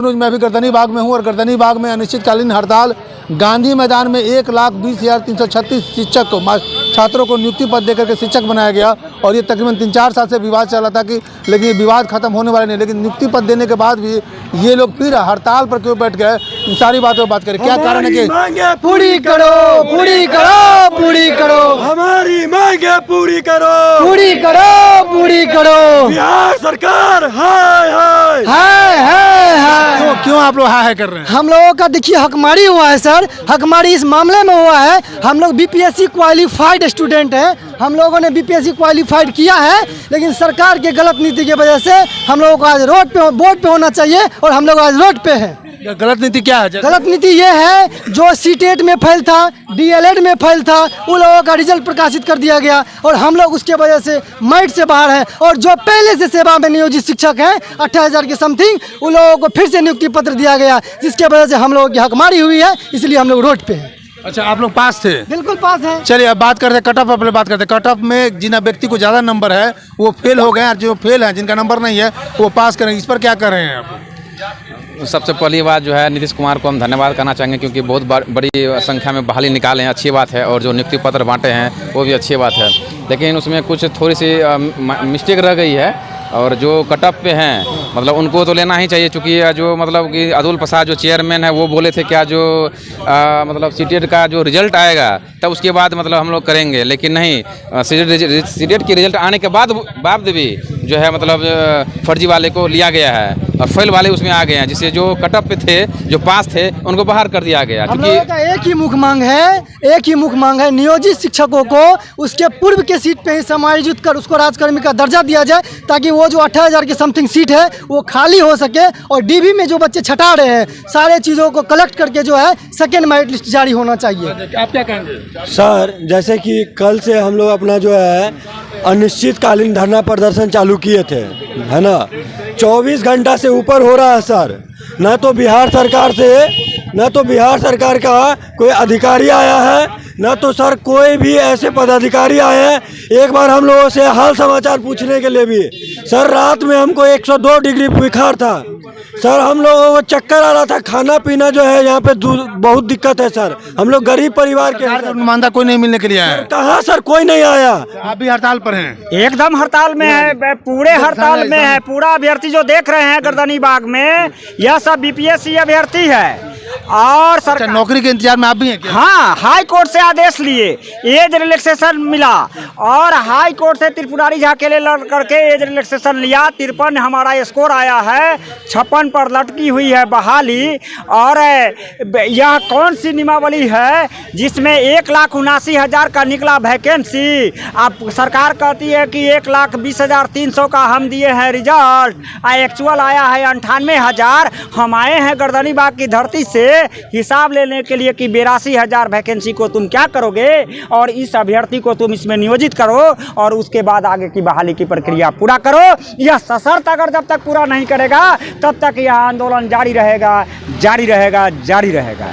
मैं भी गर्दनी बाग में हूँ और गर्दनी बाग में अनिश्चितकालीन हड़ताल। गांधी मैदान में 1,20,336 शिक्षक को छात्रों को नियुक्ति पद देकर के शिक्षक बनाया गया और ये तकरीबन 3-4 साल से विवाद चल रहा था कि लेकिन ये विवाद खत्म होने वाला नहीं। लेकिन नियुक्ति पद देने के बाद भी ये लोग फिर हड़ताल पर क्यों बैठ गए, इन सारी बातों पर बात करें। क्या कारण है कि पूरी करो, पूरी करो, पूरी करो, हमारी मांगे पूरी करो, पूरी करो, पूरी करो। बिहार सरकार हाय हाय हाय हाय हाय। क्यों आप लोग हाय कर रहे हैं? हम लोगों का देखिए हकमारी हुआ है सर, हकमारी इस मामले में हुआ है। हम लोग बीपीएससी क्वालिफाइड स्टूडेंट हैं, हम लोगों ने बीपीएससी क्वालिफाइड किया है, लेकिन सरकार के गलत नीति की वजह से हम लोगों को आज बोर्ड पे होना चाहिए और हम लोग आज रोड पे हैं। गलत नीति क्या है? गलत नीति ये है जो सीटेट में फैल था, डीएलएड में फैल था, उन लोगों का रिजल्ट प्रकाशित कर दिया गया और हम लोग उसके वजह से मेरिट से बाहर हैं। और जो पहले से सेवा में नियोजित शिक्षक हैं 28,000 के समथिंग, उन लोगों को फिर से नियुक्ति पत्र दिया गया, जिसके वजह से हम लोगों की हकमारी हुई है, इसलिए हम लोग रोड पे हैं। अच्छा, आप लोग पास थे? बिल्कुल पास है। चलिए अब बात करते हैं कट ऑफ पर। बात करते हैं कट ऑफ में जिन व्यक्ति को ज़्यादा नंबर है वो फेल हो गए और जो फेल हैं जिनका नंबर नहीं है वो पास करेंगे। इस पर क्या कर रहे हैं आप? सबसे पहली बात जो है नीतीश कुमार को हम धन्यवाद करना चाहेंगे, क्योंकि बहुत बड़ी संख्या में बहाली निकाले हैं, अच्छी बात है। और जो नियुक्ति पत्र बांटे हैं वो भी अच्छी बात है, लेकिन उसमें कुछ थोड़ी सी मिस्टेक रह गई है। और जो कट ऑफ पे हैं मतलब उनको तो लेना ही चाहिए, चूँकि जो मतलब कि अतुल प्रसाद जो चेयरमैन है वो बोले थे क्या जो मतलब सीटेट का जो रिजल्ट आएगा तब उसके बाद मतलब हम लोग करेंगे, लेकिन नहीं, सीटेट की रिजल्ट आने के बाद भी जो है मतलब फर्जी वाले को लिया गया है और फेल वाले उसमें आ गए हैं, जिससे जो कट ऑफ पे थे जो पास थे उनको बाहर कर दिया गया। हम लोगों का एक ही मुख्य मांग है, नियोजित शिक्षकों को उसके पूर्व के सीट पे ही समायोजित कर उसको राजकर्मी का दर्जा दिया जाए, ताकि वो जो 28,000 की समथिंग सीट है वो खाली हो सके। और डीबी में जो बच्चे छटा रहे हैं सारे चीज़ों को कलेक्ट करके जो है सेकेंड मेरिट लिस्ट जारी होना चाहिए। आप क्या कहेंगे? सर, जैसे कि कल से हम लोग अपना जो है अनिश्चितकालीन धरना प्रदर्शन चालू किए थे, है ना। 24 घंटा से ऊपर हो रहा है सर। न तो बिहार सरकार का कोई अधिकारी आया है, न तो सर कोई भी ऐसे पदाधिकारी आए हैं एक बार हम लोगों से हाल समाचार पूछने के लिए भी। सर रात में हमको 102 डिग्री बुखार था सर, हम लोगों को चक्कर आ रहा था, खाना पीना जो है यहाँ पे बहुत दिक्कत है सर। हम लोग गरीब परिवार के नुमाइंदा कोई नहीं मिलने के लिए आया है? कहाँ सर, कोई नहीं आया। आप भी हड़ताल पर हैं? एकदम हड़ताल में है, पूरे हड़ताल में है। पूरा अभ्यर्थी जो देख रहे हैं गर्दनी बाग में, यह सब बीपीएससी अभ्यर्थी है और सरकार नौकरी के इंतजार में आप भी हैं क्या? हाँ, हाई कोर्ट से आदेश लिए, एज रिलैक्सेशन मिला और हाई कोर्ट से त्रिपुरारी झा के लिए लड़ करके एज रिलैक्सेशन लिया। 53 हमारा स्कोर आया है, 56 पर लटकी हुई है बहाली। और यह कौन सी नियमावली है जिसमें 1,79,000 का निकला वैकेंसी। अब सरकार कहती है कि 1,20,300 का हम दिए हैं रिजल्ट, एक्चुअल आया है 98,000। हम आए हैं गर्दनी बाग की धरती से हिसाब लेने के लिए कि 82,000 वैकेंसी को तुम क्या करोगे और इस अभ्यर्थी को तुम इसमें नियोजित करो और उसके बाद आगे की बहाली की प्रक्रिया पूरा करो। यह सशर्त अगर जब तक पूरा नहीं करेगा तब तक यह आंदोलन जारी रहेगा, जारी रहेगा, जारी रहेगा।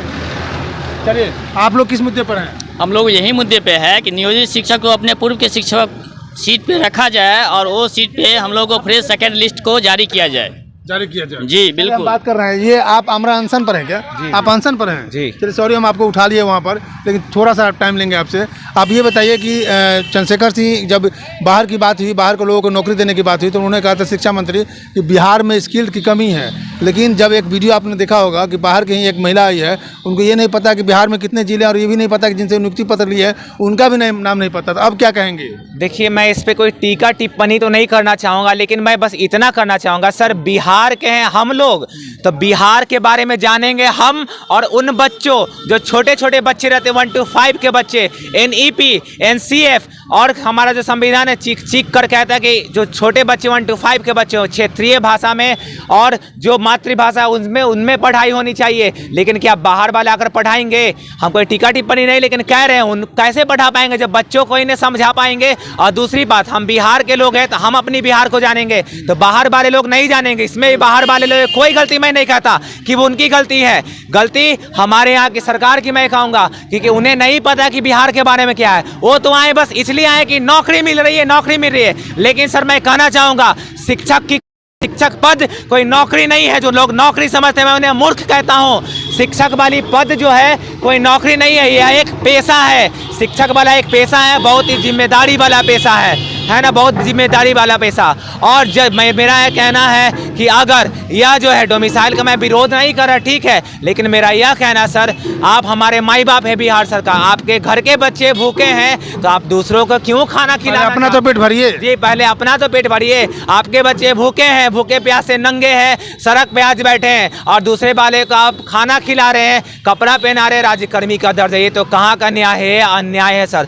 चलिए, आप लोग किस मुद्दे पर हैं? हम लोग यही मुद्दे पे है कि नियोजित शिक्षक को अपने पूर्व के शिक्षक सीट पे रखा जाए और वो सीट पे हम लोग को फ्रेश सेकेंड लिस्ट को जारी किया जाए। जी बिल्कुल। बात कर रहे हैं, ये आप आमरा अनशन पर हैं क्या? आप अनशन पर हैं? जी। चलिए, सॉरी हम आपको उठा लिए वहाँ पर, लेकिन थोड़ा सा टाइम लेंगे आपसे। आप ये बताइए कि चंद्रशेखर सिंह जब बाहर की बात हुई, बाहर के लोगों को नौकरी देने की बात हुई, तो उन्होंने कहा था शिक्षा मंत्री कि बिहार में स्किल्ड की कमी है। लेकिन जब एक वीडियो आपने देखा होगा कि बाहर की ही एक महिला आई है, उनको ये नहीं पता कि बिहार में कितने जिले और ये भी नहीं पता कि जिनसे नियुक्ति पत्र ली है उनका भी नाम नहीं पता था। अब क्या कहेंगे? देखिए, मैं इस पर कोई टीका टिप्पणी तो नहीं करना चाहूँगा, लेकिन मैं बस इतना करना चाहूँगा सर, बिहार के हैं हम लोग तो बिहार के बारे में जानेंगे हम। और उन बच्चों जो छोटे छोटे बच्चे रहते 1 to 5 के बच्चे, NEP, NCF और हमारा जो संविधान है चीख कर कहता है कि जो छोटे बच्चे 1 to 5 के बच्चे हो क्षेत्रीय भाषा में और जो मातृभाषा उनमें पढ़ाई होनी चाहिए। लेकिन क्या बाहर वाले आकर पढ़ाएंगे? हम कोई टीका टिप्पणी नहीं, लेकिन कह रहे हैं उन कैसे पढ़ा पाएंगे जब बच्चों को ही नहीं समझा पाएंगे। और दूसरी बात, हम बिहार के लोग हैं तो हम अपनी बिहार को जानेंगे, तो बाहर वाले लोग नहीं जानेंगे। इसमें बाहर वाले लोग कोई गलती मैं नहीं कहता कि वो उनकी गलती है, गलती हमारे यहाँ की सरकार की मैं कहूँगा, क्योंकि उन्हें नहीं पता कि बिहार के बारे में क्या है। वो तो आए बस इसलिए आए कि नौकरी मिल रही है, नौकरी मिल रही है। लेकिन सर मैं कहना चाहूँगा शिक्षक की शिक्षक पद कोई नौकरी नहीं है। जो लोग नौकरी समझते हैं मैं उन्हें मूर्ख कहता हूँ। शिक्षक वाली पद जो है कोई नौकरी नहीं है, यह एक पेशा है। शिक्षक वाला एक पेशा है, बहुत ही जिम्मेदारी वाला पेशा है ना, बहुत जिम्मेदारी वाला पैसा। और जब मेरा यह कहना है कि अगर यह जो है डोमिसाइल का मैं विरोध नहीं कर रहा, ठीक है, लेकिन मेरा यह कहना सर, आप हमारे माई बाप है बिहार सरकार, आपके घर के बच्चे भूखे हैं तो आप दूसरों को क्यों खाना खिलाना? अपना तो पेट भरिए जी, पहले अपना तो पेट भरिए। आपके बच्चे भूखे हैं, भूखे प्यासे नंगे हैं, सड़क पे आज बैठे हैं और दूसरे वाले को आप खाना खिला रहे हैं, कपड़ा पहना रहे हैं। राज्यकर्मी का दर्ज है, ये तो कहाँ का न्याय है? अन्याय है सर,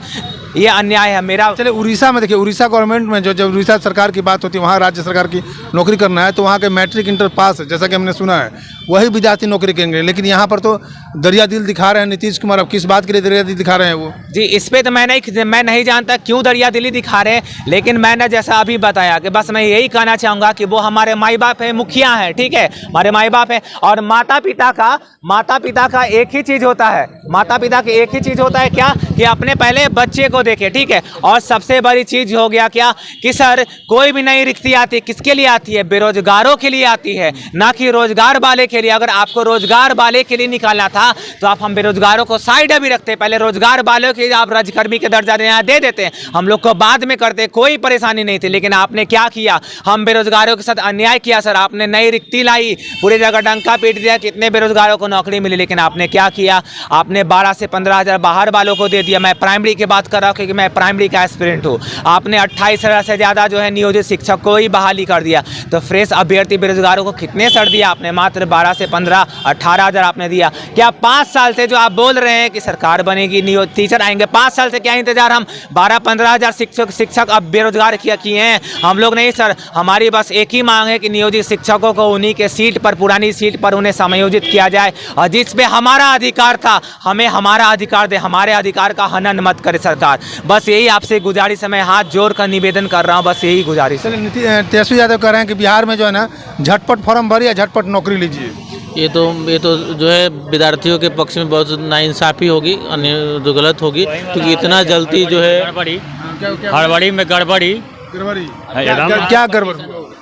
ये अन्याय है मेरा। चलिए उड़ीसा में देखिए, उड़ीसा गवर्नमेंट में जो जब उड़ीसा सरकार की बात होती है, वहाँ राज्य सरकार की नौकरी करना है तो वहाँ के मैट्रिक इंटर पास है, जैसा कि हमने सुना है, वही विद्यार्थी नौकरी करेंगे। लेकिन यहाँ पर तो दरिया दिल दिखा रहे हैं नीतीश कुमार। अब किस बात के लिए दरिया दिल दिखा रहे हैं वो? जी, इस पे तो मैं नहीं जानता क्यों दरिया दिली दिखा रहे हैं, लेकिन मैंने जैसा अभी बताया कि बस मैं यही कहना चाहूँगा कि वो हमारे माई बाप है, मुखिया हैं, ठीक है, हमारे माई बाप हैं। और माता पिता का एक ही चीज़ होता है, माता पिता की एक ही चीज़ होता है क्या, कि अपने पहले बच्चे को देखे, ठीक है। और सबसे बड़ी चीज़ हो गया क्या कि सर कोई भी नई रिक्ति आती, किसके लिए आती है? बेरोजगारों के लिए आती है, ना कि रोजगार वाले के लिए। अगर आपको रोजगार वाले के लिए निकालना था तो आप हम बेरोजगारों को साइड भी रखते, पहले रोजगार वालों के आप राज्यकर्मी के दर्जा दे देते, हम लोग को बाद में करते, कोई परेशानी नहीं थी। लेकिन आपने क्या किया? हम बेरोजगारों के साथ अन्याय किया सर। आपने नई रिक्ति लाई, पूरी जगह डंका पीट दिया, कितने बेरोजगारों को नौकरी मिली। लेकिन आपने क्या किया? आपने 12 से 15 हज़ार बाहर वालों को दे दिया। मैं प्राइमरी की बात कर रहा हूँ क्योंकि मैं प्राइमरी का एस्पिरेंट हूँ। आपने 28,000 से ज़्यादा जो है नियोजित शिक्षक को ही बहाली कर दिया। तो फ्रेश अभ्यर्थी बेरोजगारों को कितने सर दिया आपने? मात्र 12 से 15, 18,000 आपने दिया। क्या 5 साल से जो आप बोल रहे हैं कि सरकार बनेगी, नियोजित टीचर आएंगे, 5 साल से क्या इंतजार? हम 12-15 हज़ार शिक्षक अब बेरोजगार किए हैं हम लोग नहीं सर। हमारी बस एक ही मांग है कि नियोजित शिक्षकों को उन्हीं के सीट पर, पुरानी सीट पर उन्हें समायोजित किया जाए, और जिस पे हमारा अधिकार था हमें हमारा अधिकार दे, हमारे अधिकार का हनन मत करे सरकार। बस यही आपसे गुजारिश है, मैं हाथ जोड़कर निवेदन कर रहा हूँ, बस यही गुजारिश है। तेजस्वी यादव कह रहे हैं कि बिहार में जो है ना, झटपट फॉर्म भरिए, झटपट नौकरी लीजिए। ये तो जो है विद्यार्थियों के पक्ष में बहुत नाइंसाफ़ी होगी, जो गलत होगी, क्योंकि इतना जल्दी जो है हड़बड़ी में गड़बड़ी क्या गड़बड़?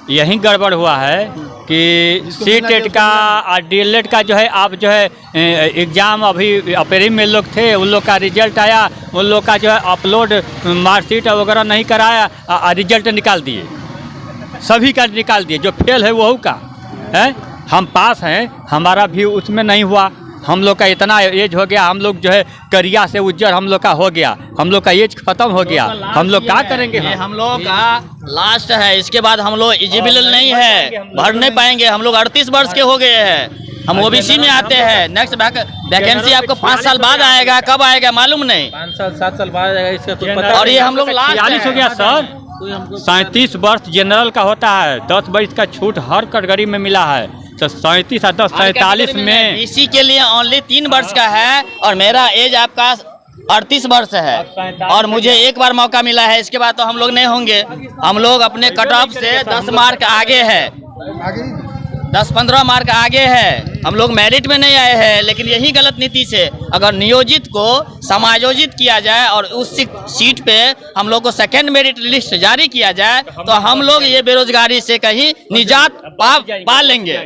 यही गड़बड़ हुआ है कि सीटेट का और डीएलएड का जो है, आप जो है एग्ज़ाम अभी अप्रैल में लोग थे, उन लोग का रिजल्ट आया, उन लोग का जो है अपलोड मार्कशीट वगैरह नहीं कराया, रिजल्ट निकाल दिए, सभी का निकाल दिए। जो फेल है वह का है, हम पास हैं, हमारा भी उसमें नहीं हुआ। हम लोग का इतना एज हो गया, हम लोग जो है करिया से उज्जर हम लोग का हो गया, हम लोग का एज खत्म हो गया, हम लोग क्या करेंगे? हम लोग का लास्ट है, इसके बाद हम लोग एलिजिबल नहीं है, भर नहीं पाएंगे। हम लोग 38 वर्ष के हो गए हैं, हम ओबीसी में आते हैं। नेक्स्ट वैकेंसी आपको 5 साल बाद आएगा, कब आएगा मालूम नहीं, 5 साल 7 साल बाद आएगा, इसका तो पता। और ये हम लोग लास्ट 40 हो गया सर। 37 वर्ष जनरल का होता है, 10 वर्ष का छूट हर कैटेगरी में मिला है, तो 37 और 10 47 में बीसी के लिए ओनली 3 वर्ष का है, और मेरा एज आपका 38 वर्ष है, और मुझे एक बार मौका मिला है, इसके बाद तो हम लोग नहीं होंगे। हम लोग अपने कट ऑफ से 10 मार्क आगे है, 10-15 मार्क आगे है। हम लोग मेरिट में नहीं आए हैं, लेकिन यही गलत नीति से अगर नियोजित को समायोजित किया जाए और उस सीट पे हम लोग को सेकंड मेरिट लिस्ट जारी किया जाए, तो हम लोग ये बेरोजगारी से कहीं निजात पा लेंगे।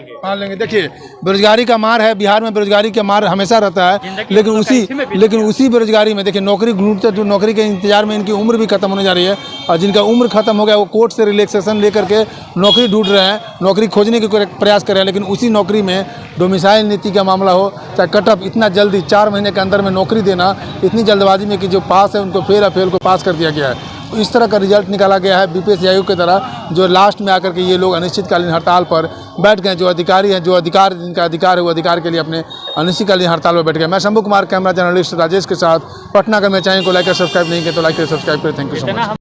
देखिए, बेरोजगारी का मार है, बिहार में बेरोजगारी का मार हमेशा रहता है, लेकिन उसी बेरोजगारी में देखिए, नौकरी ढूंढते तो नौकरी के इंतजार में इनकी उम्र भी खत्म होने जा रही है, और जिनका उम्र खत्म हो गया वो कोर्ट से रिलैक्सेशन लेकर के नौकरी ढूंढ रहे हैं, नौकरी खोजने की प्रयास कर रहे हैं। लेकिन उसी नौकरी में डोमिसाइल नीति का मामला हो, चाहे कट ऑफ इतना जल्दी 4 महीने के अंदर में नौकरी देना, इतनी जल्दबाजी में कि जो पास है उनको फेल को पास कर दिया गया है। इस तरह का रिजल्ट निकाला गया है बीपीएससी आयोग की तरह, जो लास्ट में आकर के ये लोग अनिश्चितकालीन हड़ताल पर बैठ गए। जो अधिकारी हैं, जो अधिकार जिनका अधिकार है, वो अधिकार के लिए अपने अनिश्चितकालीन हड़ताल पर बैठ गए। मैं शंभू कुमार, कैमरा जर्नलिस्ट राजेश के साथ, पटना का। मैं चाहें को लाइक और सब्सक्राइब नहीं किया तो लाइक और सब्सक्राइब करें। Thank you so much.